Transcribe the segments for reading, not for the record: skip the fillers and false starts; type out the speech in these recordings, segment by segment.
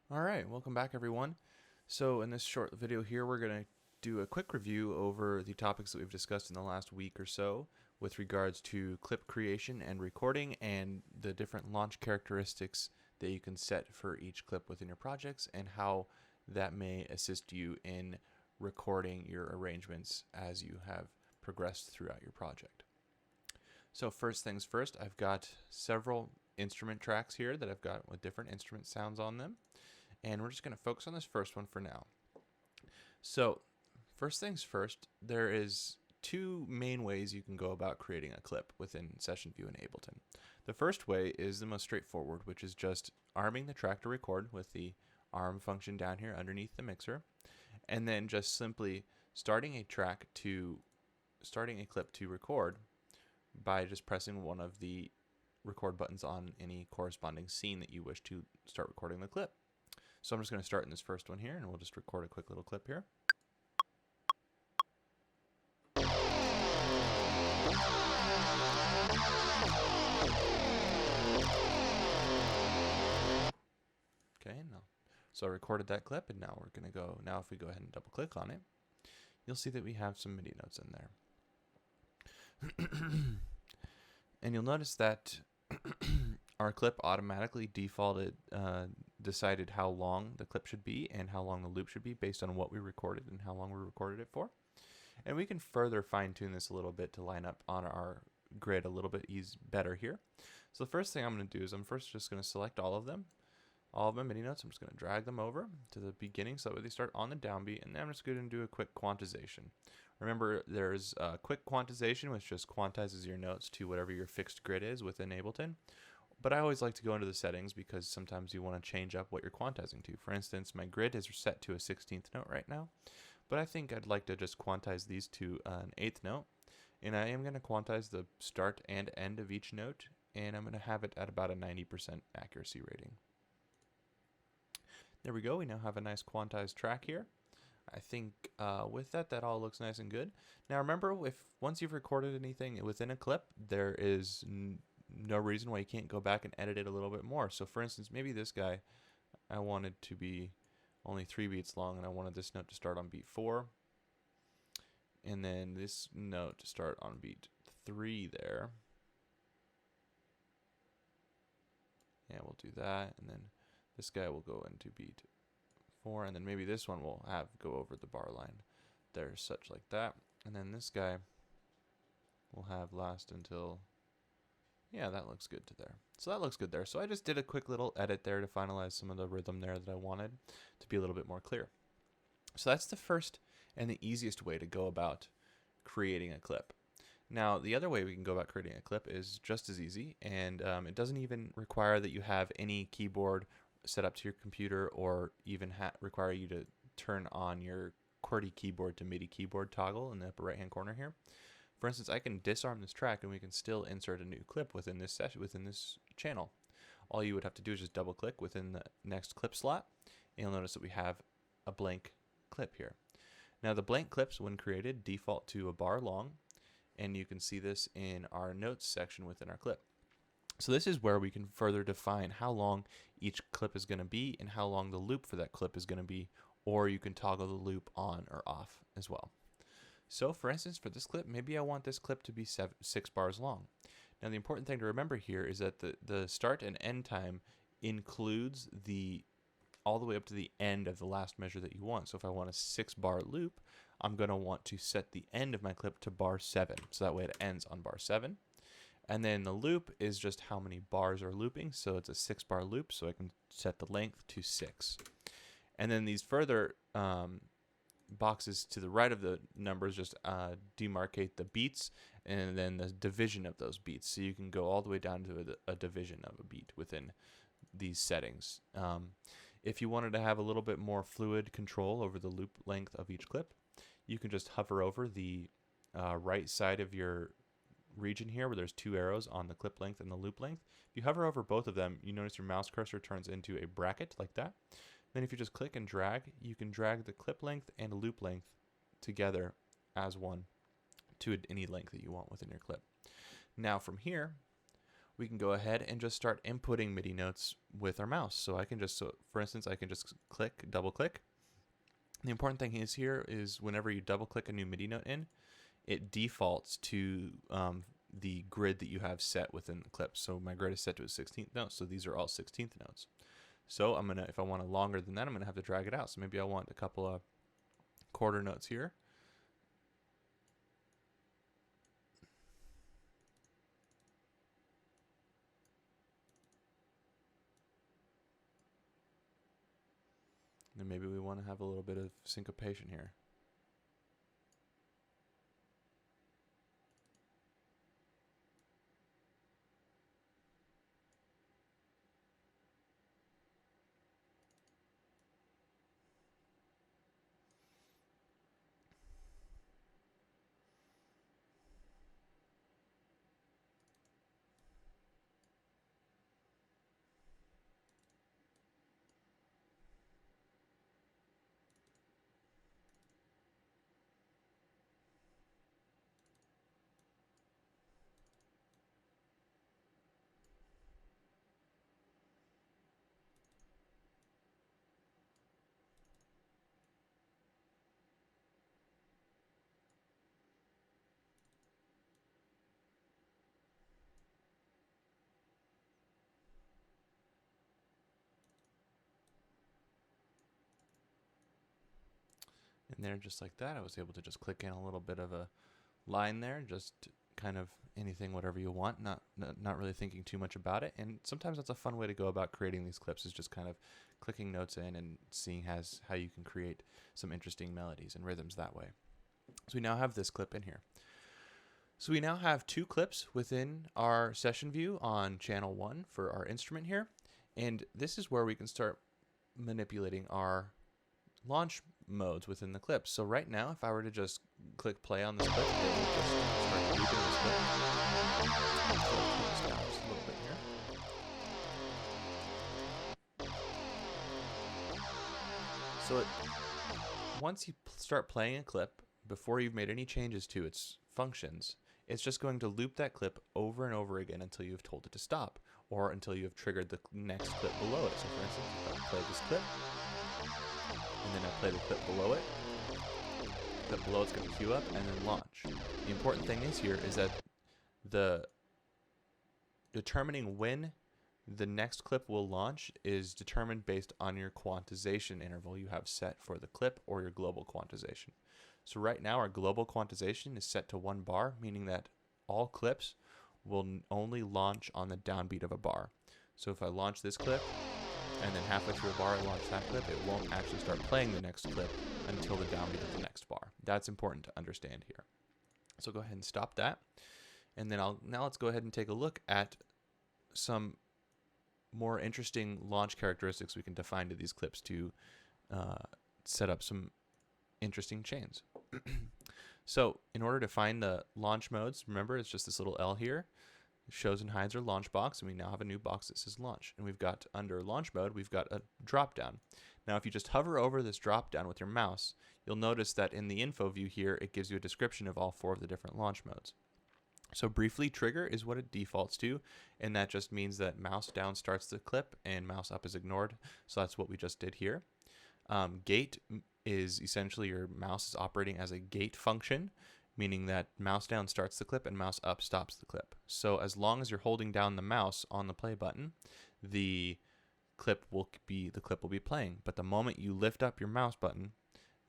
Alright, welcome back everyone. So in this short video here, we're going to do a quick review over the topics that we've discussed in the last week or so with regards to clip creation and recording and the different launch characteristics that you can set for each clip within your projects and how that may assist you in recording your arrangements as you have progressed throughout your project. So first things first, I've got several instrument tracks here that I've got with different instrument sounds on them. And we're just going to focus on this first one for now. So first things first, there is two main ways you can go about creating a clip within Session View in Ableton. The first way is the most straightforward, which is just arming the track to record with the arm function down here underneath the mixer, and then just simply starting a clip to record by just pressing one of the record buttons on any corresponding scene that you wish to start recording the clip. So I'm just going to start in this first one here, and we'll just record a quick little clip here. Okay, now, so I recorded that clip, and now we're going to go, now if we go ahead and double click on it, you'll see that we have some MIDI notes in there. And you'll notice that our clip automatically decided how long the clip should be and how long the loop should be based on what we recorded and how long we recorded it for. And we can further fine tune this a little bit to line up on our grid a little bit better here. So the first thing I'm going to do is I'm first just going to select all of my MIDI notes. I'm just going to drag them over to the beginning so that they start on the downbeat, and then I'm just going to do a quick quantization. Remember, there's a quick quantization, which just quantizes your notes to whatever your fixed grid is within Ableton. But I always like to go into the settings because sometimes you want to change up what you're quantizing to. For instance, my grid is set to a 16th note right now, but I think I'd like to just quantize these to an 8th note. And I am going to quantize the start and end of each note, and I'm going to have it at about a 90% accuracy rating. There we go. We now have a nice quantized track here. I think with that all looks nice and good. Now remember, once you've recorded anything within a clip, there is no reason why you can't go back and edit it a little bit more. So for instance, maybe this guy, I wanted to be only 3 beats long, and I wanted this note to start on beat 4, and then this note to start on beat 3 there. Yeah, we'll do that, and then this guy will go into beat 4, and then maybe this one will go over the bar line there, such like that. And then this guy will have last until, yeah, that looks good to there. So that looks good there. So I just did a quick little edit there to finalize some of the rhythm there that I wanted to be a little bit more clear. So that's the first and the easiest way to go about creating a clip. Now, the other way we can go about creating a clip is just as easy, and it doesn't even require that you have any keyboard set up to your computer or even require you to turn on your QWERTY keyboard to MIDI keyboard toggle in the upper right hand corner here. For instance, I can disarm this track and we can still insert a new clip within this session, within this channel. All you would have to do is just double click within the next clip slot, and you'll notice that we have a blank clip here. Now the blank clips, when created, default to a bar long, and you can see this in our notes section within our clip. So this is where we can further define how long each clip is going to be and how long the loop for that clip is going to be, or you can toggle the loop on or off as well. So for instance, for this clip, maybe I want this clip to be 6 bars long. Now the important thing to remember here is that the start and end time includes all the way up to the end of the last measure that you want. So if I want a 6-bar loop, I'm going to want to set the end of my clip to bar 7. So that way it ends on bar 7. And then the loop is just how many bars are looping. So it's a 6-bar loop, so I can set the length to 6. And then these further boxes to the right of the numbers just demarcate the beats and then the division of those beats. So you can go all the way down to a division of a beat within these settings. If you wanted to have a little bit more fluid control over the loop length of each clip, you can just hover over the right side of your region here where there's 2 arrows on the clip length and the loop length. If you hover over both of them, you notice your mouse cursor turns into a bracket like that. Then if you just click and drag, you can drag the clip length and loop length together as one to any length that you want within your clip. Now from here, we can go ahead and just start inputting MIDI notes with our mouse. So I can just, for instance, I can just double click. The important thing is here is whenever you double click a new MIDI note in, it defaults to the grid that you have set within the clip. So my grid is set to a 16th note, so these are all 16th notes. So I'm gonna, if I want a longer than that, I'm gonna have to drag it out. So maybe I want a couple of quarter notes here. And maybe we want to have a little bit of syncopation here. And there, just like that, I was able to just click in a little bit of a line there, just kind of anything, whatever you want, not really thinking too much about it. And sometimes that's a fun way to go about creating these clips, is just kind of clicking notes in and seeing how you can create some interesting melodies and rhythms that way. So we now have this clip in here. So we now have two clips within our session view on channel 1 for our instrument here. And this is where we can start manipulating our launch modes within the clip. So right now, if I were to just click play on this clip, it will just start looping this clip. Just a little bit here. So once you start playing a clip, before you've made any changes to its functions, it's just going to loop that clip over and over again until you've told it to stop, or until you have triggered the next clip below it. So for instance, if I play this clip, and then I play the clip below it, clip below it's going to queue up and then launch. The important thing is here is that the determining when the next clip will launch is determined based on your quantization interval you have set for the clip or your global quantization. So right now our global quantization is set to 1 bar, meaning that all clips will only launch on the downbeat of a bar. So if I launch this clip, and then halfway through a bar I launch that clip, it won't actually start playing the next clip until the downbeat of the next bar. That's important to understand here. So go ahead and stop that. And then now let's go ahead and take a look at some more interesting launch characteristics we can define to these clips to set up some interesting chains. So in order to find the launch modes, remember it's just this little L here. Shows and hides our launch box, and we now have a new box that says launch. And we've got under launch mode, we've got a drop down. Now if you just hover over this drop down with your mouse, you'll notice that in the info view here, it gives you a description of all 4 of the different launch modes. So briefly, trigger is what it defaults to, and that just means that mouse down starts the clip and mouse up is ignored. So that's what we just did here. Gate is essentially your mouse is operating as a gate function, meaning that mouse down starts the clip and mouse up stops the clip. So as long as you're holding down the mouse on the play button, the clip will be playing. But the moment you lift up your mouse button,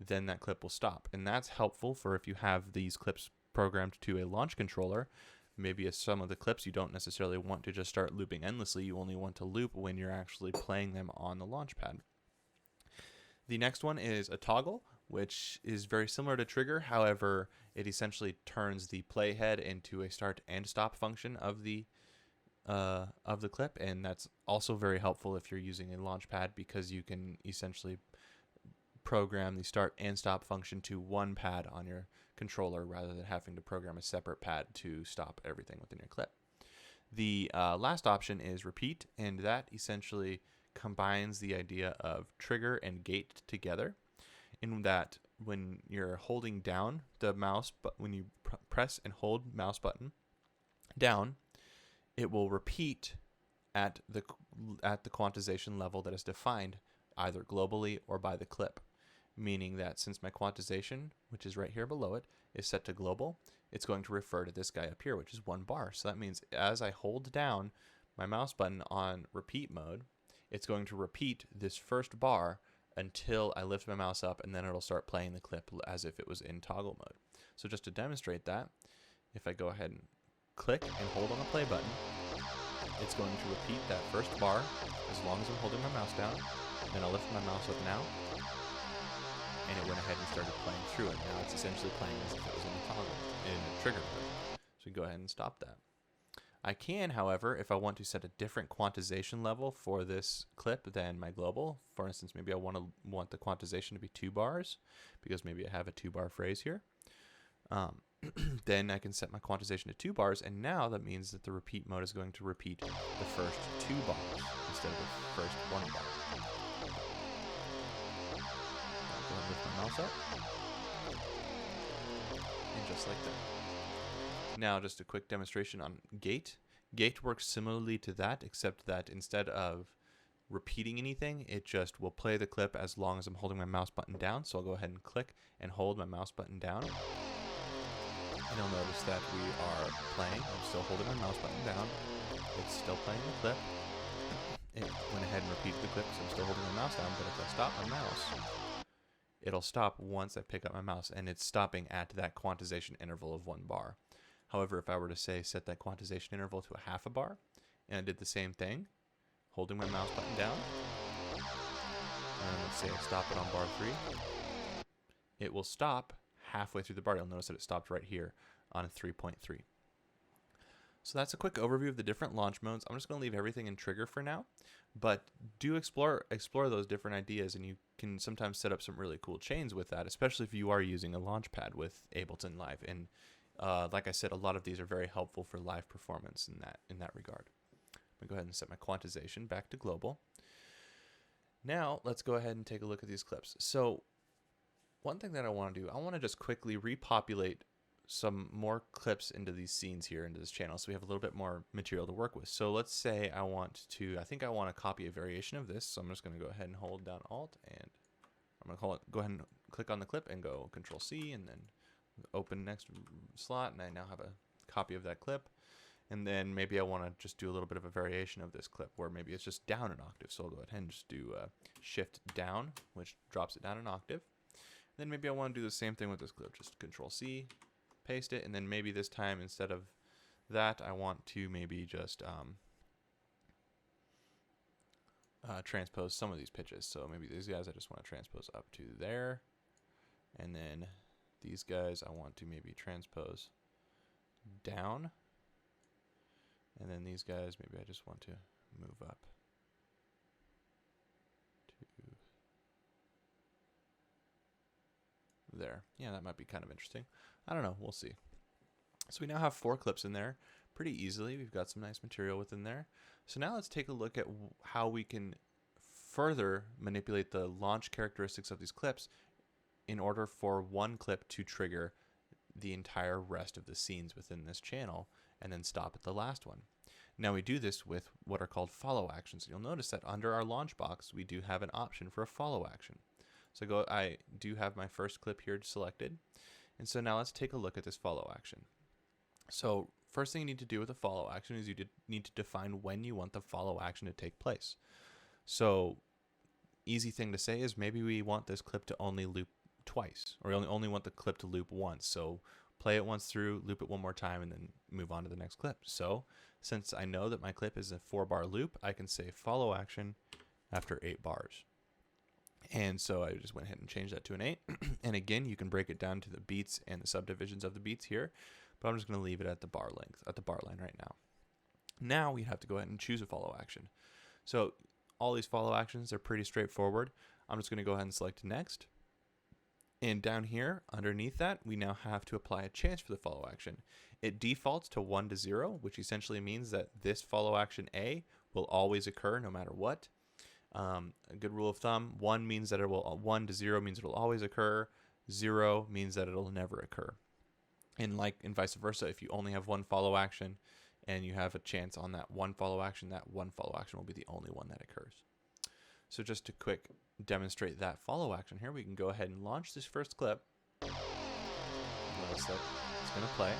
then that clip will stop. And that's helpful for if you have these clips programmed to a launch controller. Maybe some of the clips you don't necessarily want to just start looping endlessly. You only want to loop when you're actually playing them on the launch pad. The next one is a toggle, which is very similar to trigger. However, it essentially turns the playhead into a start and stop function of the clip, and that's also very helpful if you're using a launch pad, because you can essentially program the start and stop function to one pad on your controller rather than having to program a separate pad to stop everything within your clip. The last option is repeat, and that essentially combines the idea of trigger and gate together, in that when you're holding down the mouse, but when you press and hold mouse button down, it will repeat at the quantization level that is defined either globally or by the clip. Meaning that since my quantization, which is right here below it, is set to global, it's going to refer to this guy up here, which is 1 bar. So that means as I hold down my mouse button on repeat mode, it's going to repeat this first bar until I lift my mouse up, and then it'll start playing the clip as if it was in toggle mode. So just to demonstrate that, if I go ahead and click and hold on the play button, it's going to repeat that first bar as long as I'm holding my mouse down. Then I'll lift my mouse up now, and it went ahead and started playing through it. Now it's essentially playing as if it was in a trigger mode. So we can go ahead and stop that. I can, however, if I want to set a different quantization level for this clip than my global. For instance, maybe I want the quantization to be 2 bars because maybe I have a 2-bar phrase here. Then I can set my quantization to 2 bars, and now that means that the repeat mode is going to repeat the first 2 bars instead of the first 1 bar. I'll go ahead and lift my mouse up, and just like that. Now just a quick demonstration on gate. Gate works similarly to that, except that instead of repeating anything, it just will play the clip as long as I'm holding my mouse button down. So I'll go ahead and click and hold my mouse button down. And you'll notice that we are playing. I'm still holding my mouse button down. It's still playing the clip. It went ahead and repeated the clip because I'm still holding my mouse down. But if I stop my mouse, it'll stop once I pick up my mouse. And it's stopping at that quantization interval of 1 bar. However, if I were to say set that quantization interval to a 1/2 bar, and I did the same thing, holding my mouse button down, and let's say I stop it on bar 3, it will stop halfway through the bar. You'll notice that it stopped right here on 3.3. So that's a quick overview of the different launch modes. I'm just going to leave everything in trigger for now, but do explore those different ideas, and you can sometimes set up some really cool chains with that, especially if you are using a launch pad with Ableton Live. And like I said, a lot of these are very helpful for live performance in that regard. I'm going to go ahead and set my quantization back to global. Now let's go ahead and take a look at these clips. So one thing that I want to do, I want to just quickly repopulate some more clips into these scenes here, into this channel, so we have a little bit more material to work with. So let's say I think I want to copy a variation of this. So I'm just going to go ahead and hold down Alt, and I'm going to go ahead and click on the clip and go Control C, and then open next slot, and I now have a copy of that clip. And then maybe I want to just do a little bit of a variation of this clip where maybe it's just down an octave. So I'll go ahead and just do Shift down, which drops it down an octave. Then maybe I want to do the same thing with this clip, just Control C, paste it, and then maybe this time instead of that, I want to maybe just transpose some of these pitches. So maybe these guys I just want to transpose up to there, and then these guys I want to maybe transpose down, and then these guys maybe I just want to move up to there. Yeah, that might be kind of interesting. I don't know, we'll see. So we now have 4 clips in there pretty easily. We've got some nice material within there. So now let's take a look at how we can further manipulate the launch characteristics of these clips in order for one clip to trigger the entire rest of the scenes within this channel and then stop at the last one. Now we do this with what are called follow actions. You'll notice that under our launch box, we do have an option for a follow action. So I do have my first clip here selected. And so now let's take a look at this follow action. So first thing you need to do with a follow action is you need to define when you want the follow action to take place. So easy thing to say is maybe we want this clip to only loop twice, or only want the clip to loop once. So play it once through, loop it one more time, and then move on to the next clip. So since I know that my clip is a 4-bar loop, I can say follow action after 8 bars. And so I just went ahead and changed that to an 8. And again, you can break it down to the beats and the subdivisions of the beats here, but I'm just going to leave it at the bar length, at the bar line right now. Now we have to go ahead and choose a follow action. So all these follow actions are pretty straightforward. I'm just going to go ahead and select next. And down here, underneath that, we now have to apply a chance for the follow action. It defaults to 1 to 0, which essentially means that this follow action A will always occur no matter what. A good rule of thumb, 1 means that 1 to 0 means it'll always occur. 0 means that it'll never occur. And vice versa, if you only have one follow action and you have a chance on that one follow action will be the only one that occurs. So just to quick demonstrate that follow action here, we can go ahead and launch this first clip. Notice that it's going to play.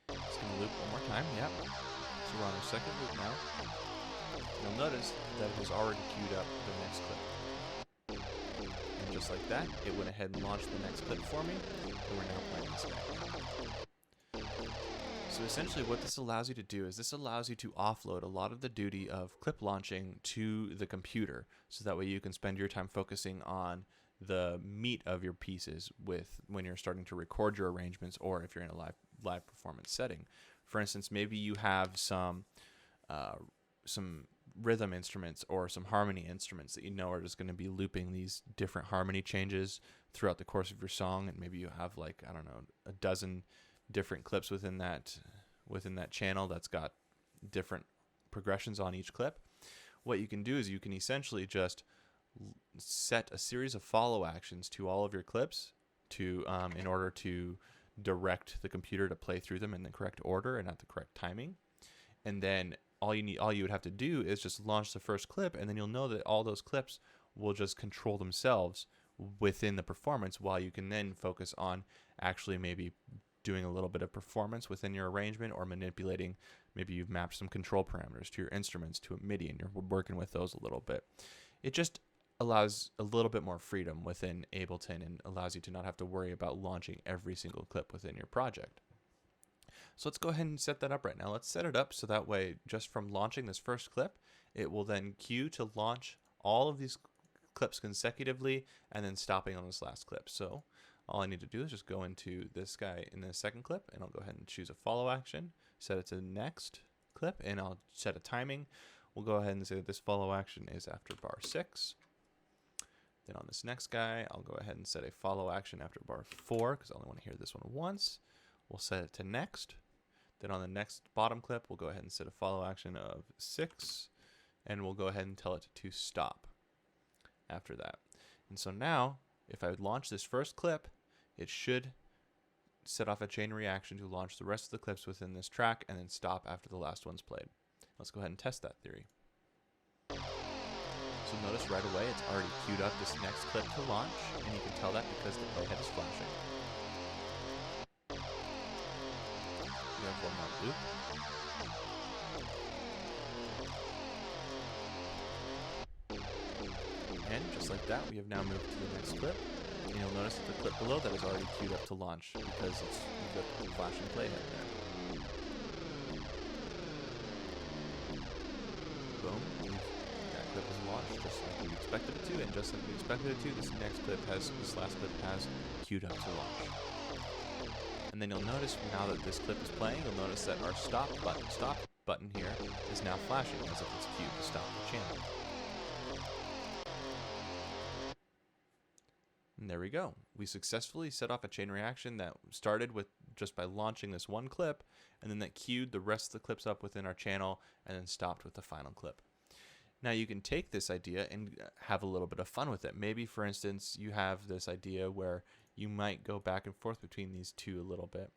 It's going to loop one more time. Yep. So we're on our second loop now. You'll notice that it has already queued up the next clip. And just like that, it went ahead and launched the next clip for me, and we're now playing this guy. So essentially what this allows you to do is this allows you to offload a lot of the duty of clip launching to the computer, so that way you can spend your time focusing on the meat of your pieces when you're starting to record your arrangements, or if you're in a live performance setting. For instance, maybe you have some rhythm instruments or some harmony instruments that you know are just going to be looping these different harmony changes throughout the course of your song, and maybe you have, like, I don't know, a dozen different clips within that channel that's got different progressions on each clip. What you can do is you can essentially just set a series of follow actions to all of your clips in order to direct the computer to play through them in the correct order and at the correct timing. And then all you would have to do is just launch the first clip, and then you'll know that all those clips will just control themselves within the performance, while you can then focus on actually maybe doing a little bit of performance within your arrangement, or manipulating. Maybe you've mapped some control parameters to your instruments to a MIDI and you're working with those a little bit. It just allows a little bit more freedom within Ableton and allows you to not have to worry about launching every single clip within your project. So let's go ahead and set that up right now. Let's set it up so that way, just from launching this first clip, it will then cue to launch all of these clips consecutively and then stopping on this last clip. So all I need to do is just go into this guy in the second clip, and I'll go ahead and choose a follow action, set it to the next clip, and I'll set a timing. We'll go ahead and say that this follow action is after bar 6. Then on this next guy, I'll go ahead and set a follow action after bar 4, because I only want to hear this one once. We'll set it to next. Then on the next bottom clip, we'll go ahead and set a follow action of 6, and we'll go ahead and tell it to stop after that. And so now, if I would launch this first clip, it should set off a chain reaction to launch the rest of the clips within this track and then stop after the last one's played. Let's go ahead and test that theory. So notice right away it's already queued up this next clip to launch, and you can tell that because the playhead is flashing. We have one more loop. And just like that, we have now moved to the next clip. And you'll notice that the clip below that is already queued up to launch because we've got the flashing playhead there. Boom. That clip is launched just like we expected it to, and just like we expected it to, this last clip has queued up to launch. And then you'll notice now that this clip is playing, you'll notice that our stop button here is now flashing as if it's queued to stop the channel. And there we go. We successfully set off a chain reaction that started with just by launching this one clip, and then that queued the rest of the clips up within our channel and then stopped with the final clip. Now you can take this idea and have a little bit of fun with it. Maybe, for instance, you have this idea where you might go back and forth between these two a little bit.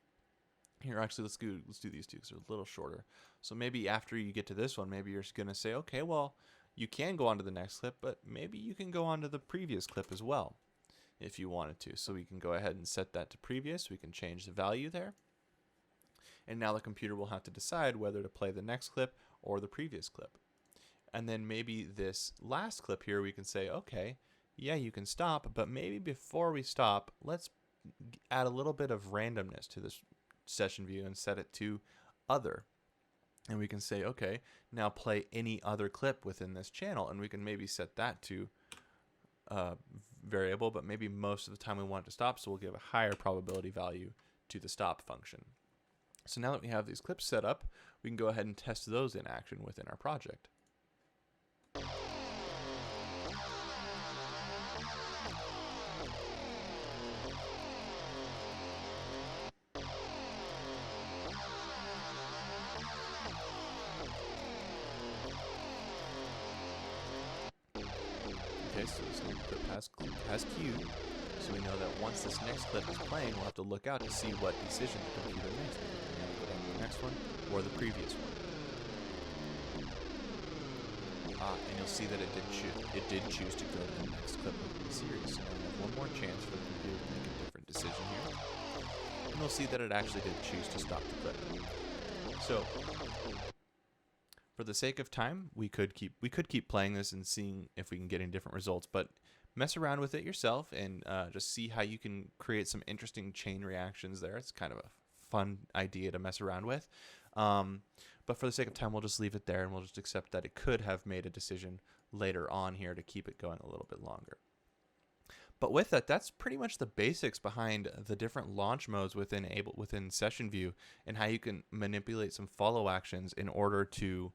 Here, actually, let's do these two because they're a little shorter. So maybe after you get to this one, maybe you're just going to say, okay, well, you can go on to the next clip, but maybe you can go on to the previous clip as well if you wanted to. So we can go ahead and set that to previous. We can change the value there. And now the computer will have to decide whether to play the next clip or the previous clip. And then maybe this last clip here, we can say, okay, yeah, you can stop, but maybe before we stop, let's add a little bit of randomness to this session view and set it to other. And we can say, okay, now play any other clip within this channel. And we can maybe set that to variable, but maybe most of the time we want it to stop, so we'll give a higher probability value to the stop function. So now that we have these clips set up, we can go ahead and test those in action within our project. Okay, so this next clip has queued. So So we know that once this next clip is playing, we'll have to look out to see what decision the computer makes. Maybe we have to go down to the next one or the previous one. And you'll see that it did choose to go to the next clip of the series. So we have one more chance for the computer to make a different decision here. And we'll see that it actually did choose to stop the clip. So for the sake of time, we could keep playing this and seeing if we can get any different results, but mess around with it yourself and just see how you can create some interesting chain reactions there. It's kind of a fun idea to mess around with. But for the sake of time, we'll just leave it there and we'll just accept that it could have made a decision later on here to keep it going a little bit longer. But with that, that's pretty much the basics behind the different launch modes within Session View and how you can manipulate some follow actions in order to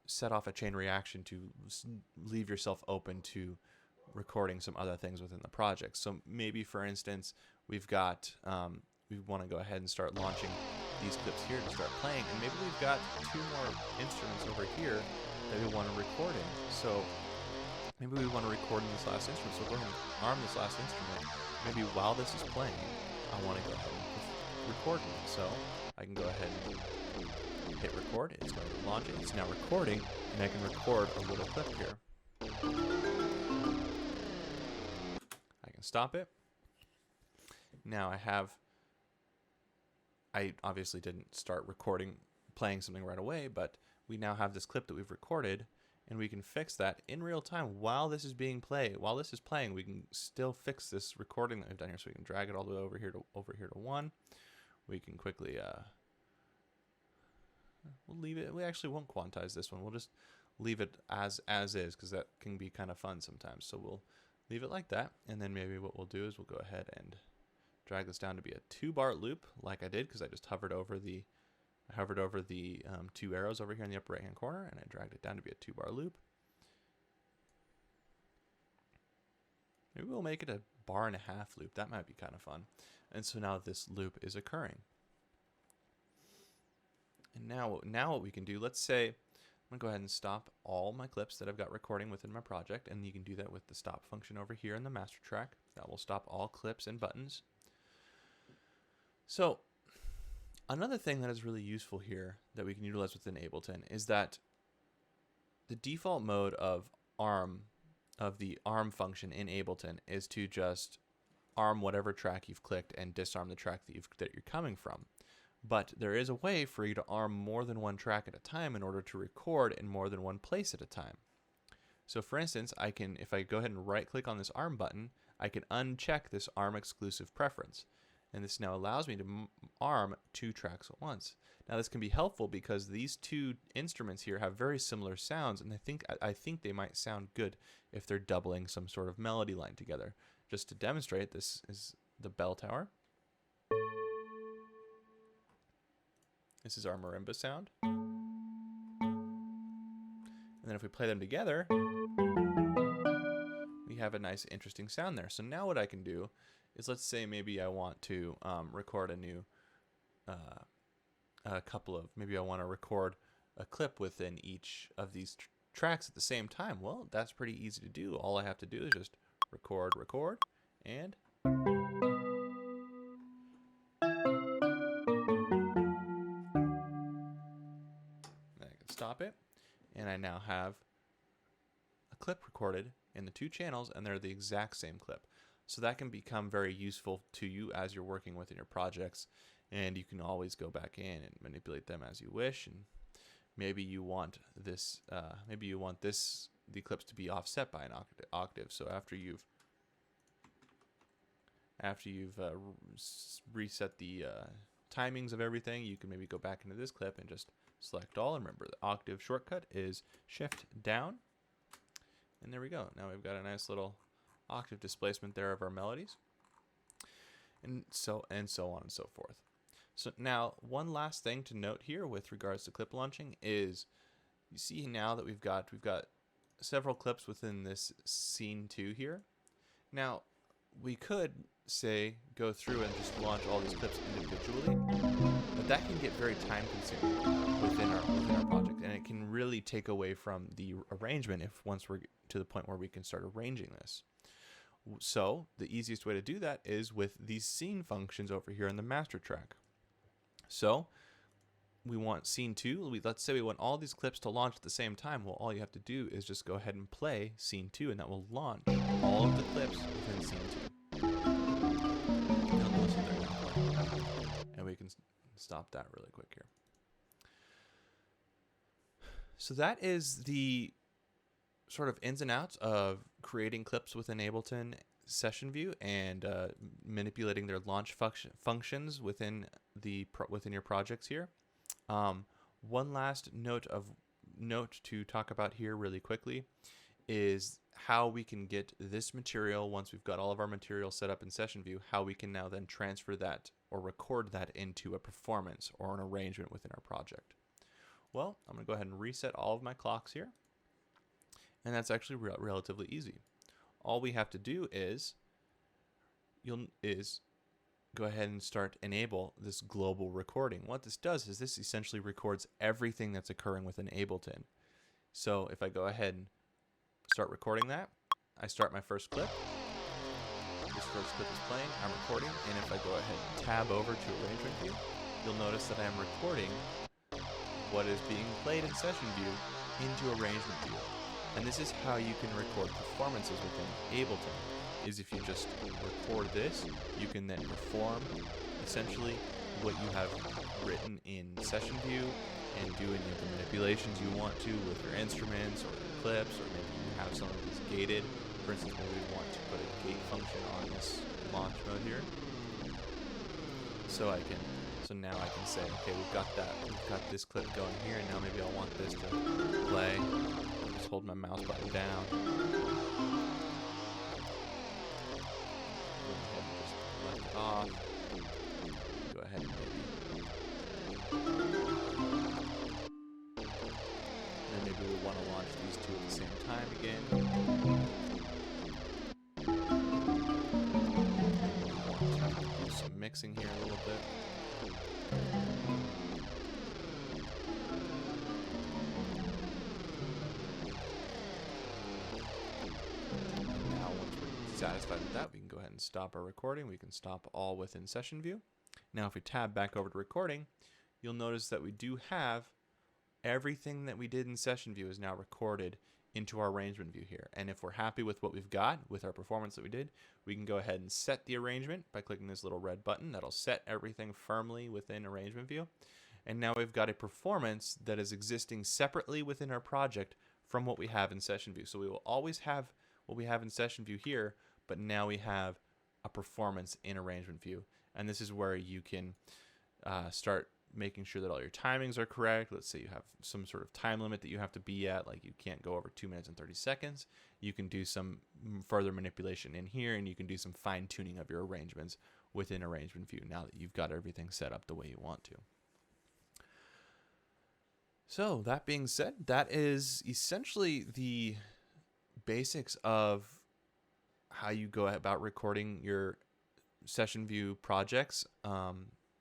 set off a chain reaction to leave yourself open to recording some other things within the project. So maybe, for instance, we've got we want to go ahead and start launching these clips here to start playing, and maybe we've got 2 more instruments over here that we want to record in. So maybe we want to record in this last instrument, so we're going to arm this last instrument. Maybe while this is playing, I want to go ahead and record it. So I can go ahead and hit record. It's going to launch it. It's now recording, and I can record a little clip here. I can stop it. Now I obviously didn't start playing something right away, but we now have this clip that we've recorded, and we can fix that in real time while this is being played. While this is playing, we can still fix this recording that we've done here. So we can drag it all the way over here to 1. We can quickly we'll leave it. We actually won't quantize this one. We'll just leave it as is, because that can be kind of fun sometimes. So we'll leave it like that, and then maybe what we'll do is we'll go ahead and drag this down to be a 2-bar loop, like I did, because I just hovered over the 2 arrows over here in the upper right hand corner, and I dragged it down to be a 2-bar loop. Maybe we'll make it a 1.5 bar loop. That might be kind of fun. And so now this loop is occurring. And now what we can do, let's say I'm going to go ahead and stop all my clips that I've got recording within my project, and you can do that with the stop function over here in the master track. That will stop all clips and buttons. So another thing that is really useful here that we can utilize within Ableton is that the default mode of the arm function in Ableton is to just arm whatever track you've clicked and disarm the track that you're coming from. But there is a way for you to arm more than one track at a time in order to record in more than one place at a time. So for instance, if I go ahead and right click on this arm button, I can uncheck this arm exclusive preference. And this now allows me to arm 2 tracks at once. Now this can be helpful because these 2 instruments here have very similar sounds, and I think they might sound good if they're doubling some sort of melody line together. Just to demonstrate, this is the bell tower. This is our marimba sound. And then if we play them together, we have a nice interesting sound there. So now what I can do is, let's say maybe I want to record a new maybe I want to record a clip within each of these tracks at the same time. Well, that's pretty easy to do. All I have to do is just record, and I can stop it, and I now have a clip recorded in the 2 channels, and they're the exact same clip. So that can become very useful to you as you're working within your projects, and you can always go back in and manipulate them as you wish. And maybe you want this, the clips to be offset by an octave. So after you've reset the timings of everything, you can maybe go back into this clip and just select all. And remember, the octave shortcut is Shift down, and there we go. Now we've got a nice little octave displacement there of our melodies, and so on and so forth. So now one last thing to note here with regards to clip launching is, you see now that we've got several clips within this scene 2 here. Now we could say go through and just launch all these clips individually, but that can get very time consuming within our project, and it can really take away from the arrangement once we're to the point where we can start arranging this. So the easiest way to do that is with these scene functions over here in the master track. So we want scene 2. Let's say we want all these clips to launch at the same time. Well, all you have to do is just go ahead and play scene 2, and that will launch all of the clips within scene 2. You'll notice that they're now playing. And we can stop that really quick here. So that is the sort of ins and outs of creating clips within Ableton Session View and manipulating their launch functions within your projects here. One last note to talk about here really quickly is how we can get this material, once we've got all of our material set up in Session View, how we can now then transfer that or record that into a performance or an arrangement within our project. Well, I'm going to go ahead and reset all of my clocks here. And that's actually relatively easy. All we have to do is go ahead and enable this global recording. What this does is this essentially records everything that's occurring within Ableton. So if I go ahead and start recording that, I start my first clip. This first clip is playing, I'm recording, and if I go ahead and tab over to Arrangement View, you'll notice that I'm recording what is being played in Session View into Arrangement View. And this is how you can record performances within Ableton, is if you just record this, you can then perform essentially what you have written in Session View and do any of the manipulations you want to with your instruments or your clips, or maybe you have some of these gated. For instance, maybe we want to put a gate function on this launch mode here. So now I can say, okay, we've got this clip going here, and now maybe I want this to play. I'll just hold my mouse button down. Go ahead and just left it off. Go ahead and maybe we want to launch these two at the same time again. We want to do some mixing here a little bit. Now once we're satisfied with that, we can go ahead and stop our recording. We can stop all within Session View. Now if we tab back over to recording, you'll notice that we do have everything that we did in Session View is now recorded into our arrangement view here. And if we're happy with what we've got with our performance that we did, we can go ahead and set the arrangement by clicking this little red button. That'll set everything firmly within arrangement view. And now we've got a performance that is existing separately within our project from what we have in Session View. So we will always have what we have in Session View here, but now we have a performance in arrangement view. And this is where you can start making sure that all your timings are correct. Let's say you have some sort of time limit that you have to be at, like you can't go over 2 minutes and 30 seconds. You can do some further manipulation in here, and you can do some fine tuning of your arrangements within arrangement view now that you've got everything set up the way you want to. So that being said, that is essentially the basics of how you go about recording your Session View projects.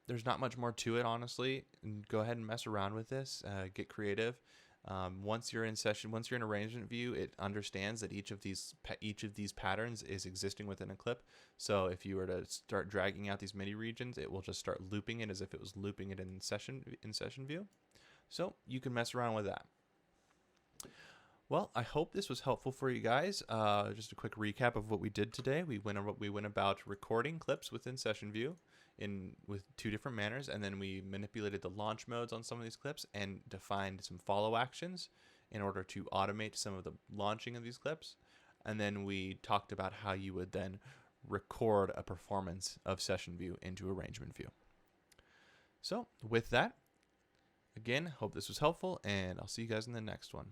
There's not much more to it, honestly. Go ahead and mess around with this. Get creative. Once you're in arrangement view, it understands that each of these patterns is existing within a clip. So if you were to start dragging out these MIDI regions, it will just start looping it as if it was looping it in session view. So you can mess around with that. Well, I hope this was helpful for you guys. Just a quick recap of what we did today. We went about recording clips within Session View with two different manners, and then we manipulated the launch modes on some of these clips and defined some follow actions in order to automate some of the launching of these clips. And then we talked about how you would then record a performance of Session View into arrangement view. So with that, again, hope this was helpful, and I'll see you guys in the next one.